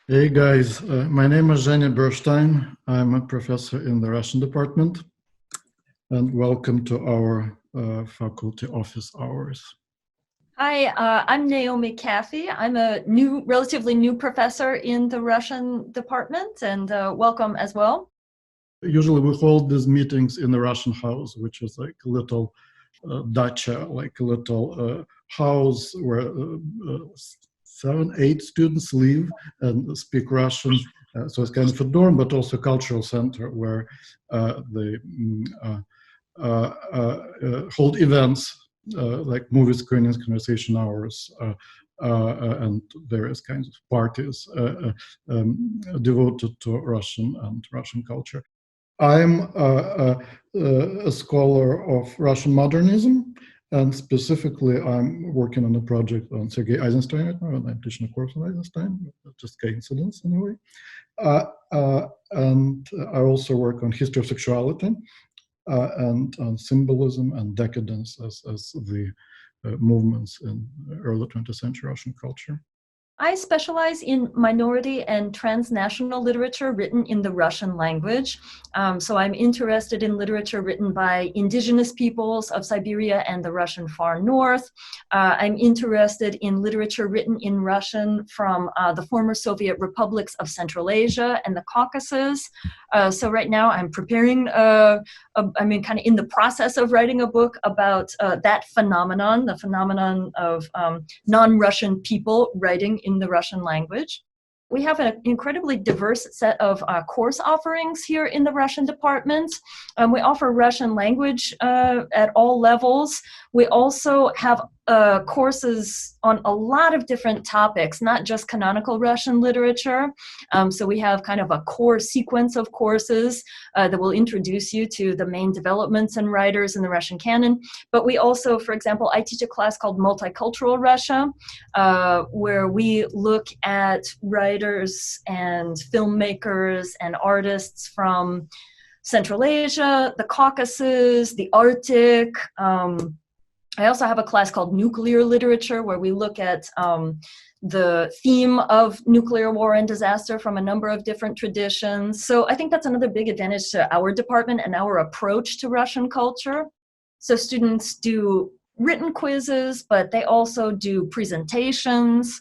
Hey guys, my name is Zhenya Berstein. I'm a professor in the Russian department, and welcome to our faculty office hours. Hi, I'm Naomi Caffey. I'm a relatively new professor in the Russian department, and welcome as well. Usually we hold these meetings in the Russian house, which is like a little dacha, like a little house where 7, 8 students live and speak Russian. So it's kind of a dorm, but also a cultural center where they hold events like movie screenings, conversation hours, and various kinds of parties devoted to Russian and Russian culture. I'm a scholar of Russian modernism, and specifically, I'm working on a project on Sergei Eisenstein right now, and I'm teaching a course on Eisenstein, just coincidence in a way. And I also work on history of sexuality and on symbolism and decadence as the movements in early 20th century Russian culture. I specialize in minority and transnational literature written in the Russian language. So I'm interested in literature written by indigenous peoples of Siberia and the Russian far north. I'm interested in literature written in Russian from the former Soviet republics of Central Asia and the Caucasus. So right now I'm preparing, kind of in the process of writing a book about that phenomenon, the phenomenon of non-Russian people writing in the Russian language. We have an incredibly diverse set of course offerings here in the Russian department. We offer Russian language at all levels. We also have courses on a lot of different topics, not just canonical Russian literature. So we have kind of a core sequence of courses that will introduce you to the main developments and writers in the Russian canon. But we also, for example, I teach a class called Multicultural Russia, where we look at writers and filmmakers and artists from Central Asia, the Caucasus, the Arctic. I also have a class called Nuclear Literature, where we look at the theme of nuclear war and disaster from a number of different traditions. So I think that's another big advantage to our department and our approach to Russian culture. So students do written quizzes, but they also do presentations.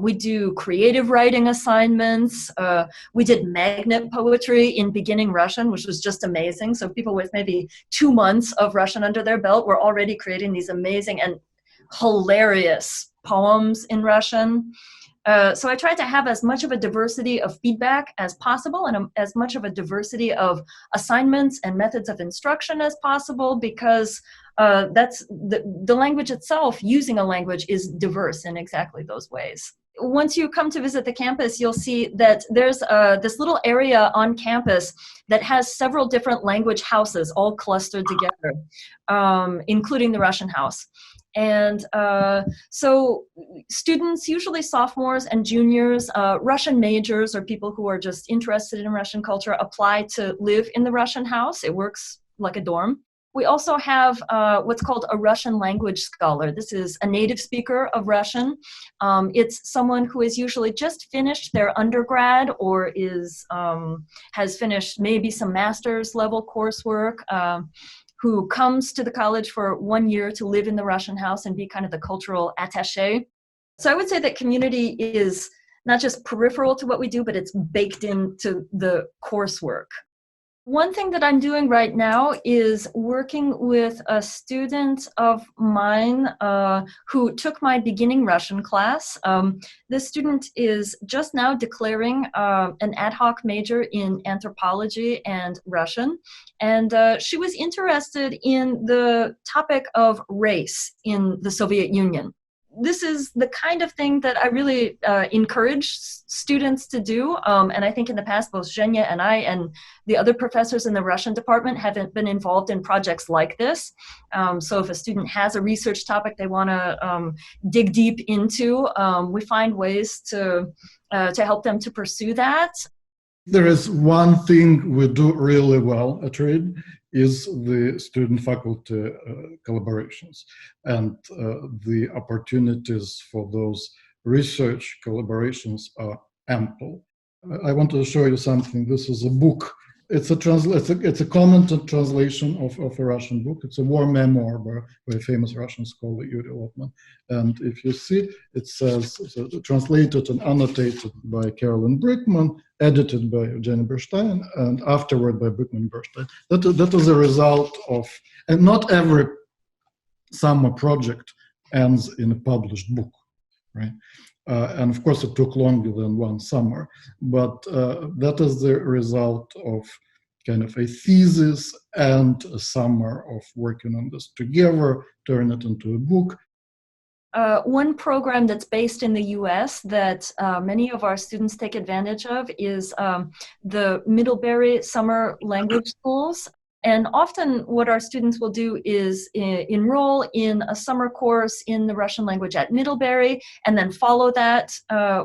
We do creative writing assignments. We did magnet poetry in beginning Russian, which was just amazing. So people with maybe 2 months of Russian under their belt were already creating these amazing and hilarious poems in Russian. So I tried to have as much of a diversity of feedback as possible and as much of a diversity of assignments and methods of instruction as possible, because that's the language itself, using a language, is diverse in exactly those ways. Once you come to visit the campus, you'll see that there's this little area on campus that has several different language houses all clustered together, including the Russian house. And so students, usually sophomores and juniors, Russian majors, or people who are just interested in Russian culture, apply to live in the Russian house. It works like a dorm. We also have what's called a Russian language scholar. This is a native speaker of Russian. It's someone who has usually just finished their undergrad or has finished maybe some master's level coursework, who comes to the college for 1 year to live in the Russian house and be kind of the cultural attaché. So I would say that community is not just peripheral to what we do, but it's baked into the coursework. One thing that I'm doing right now is working with a student of mine who took my beginning Russian class. This student is just now declaring an ad hoc major in anthropology and Russian. And she was interested in the topic of race in the Soviet Union. This is the kind of thing that I really encourage students to do. And I think in the past, both Zhenya and I and the other professors in the Russian department have been involved in projects like this. So if a student has a research topic they want to dig deep into, we find ways to help them to pursue that. There is one thing we do really well at READ is the student-faculty collaborations, and the opportunities for those research collaborations are ample. I want to show you something. This is a book. It's a commented translation of a Russian book. It's a war memoir by a famous Russian scholar, Yuri Lotman. And if you see, it says, translated and annotated by Carolyn Brickman, edited by Jenny Berstein, and afterward by Brickman Berstein. That is a result of, and not every summer project ends in a published book, right? And of course, it took longer than one summer, but that is the result of kind of a thesis and a summer of working on this together, turn it into a book. One program that's based in the US that many of our students take advantage of is the Middlebury Summer Language Schools. And often what our students will do is enroll in a summer course in the Russian language at Middlebury, and then follow that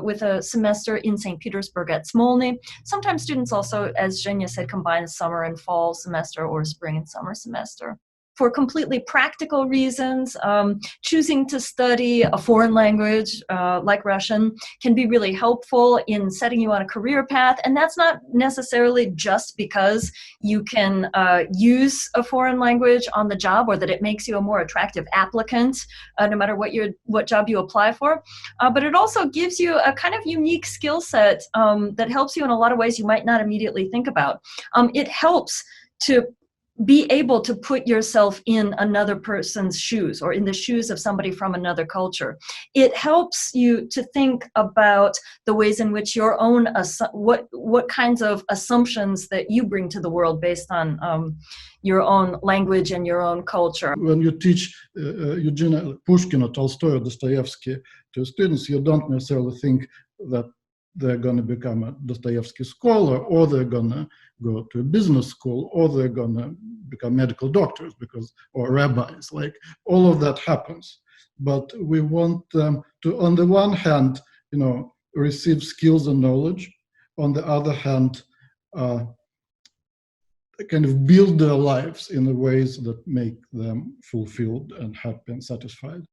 with a semester in St. Petersburg at Smolny. Sometimes students also, as Zhenya said, combine summer and fall semester or spring and summer semester. For completely practical reasons, choosing to study a foreign language like Russian can be really helpful in setting you on a career path. And that's not necessarily just because you can use a foreign language on the job, or that it makes you a more attractive applicant, no matter what job you apply for. But it also gives you a kind of unique skill set that helps you in a lot of ways you might not immediately think about. It helps to be able to put yourself in another person's shoes, or in the shoes of somebody from another culture. It helps you to think about the ways in which your own, what kinds of assumptions that you bring to the world based on your own language and your own culture. When you teach Eugene Pushkin or Tolstoy or Dostoevsky to students, you don't necessarily think that they're going to become a Dostoevsky scholar, or they're going to go to a business school, or they're going to become medical doctors or rabbis. Like, all of that happens. But we want them to, on the one hand, receive skills and knowledge. On the other hand, kind of build their lives in the ways that make them fulfilled and happy and satisfied.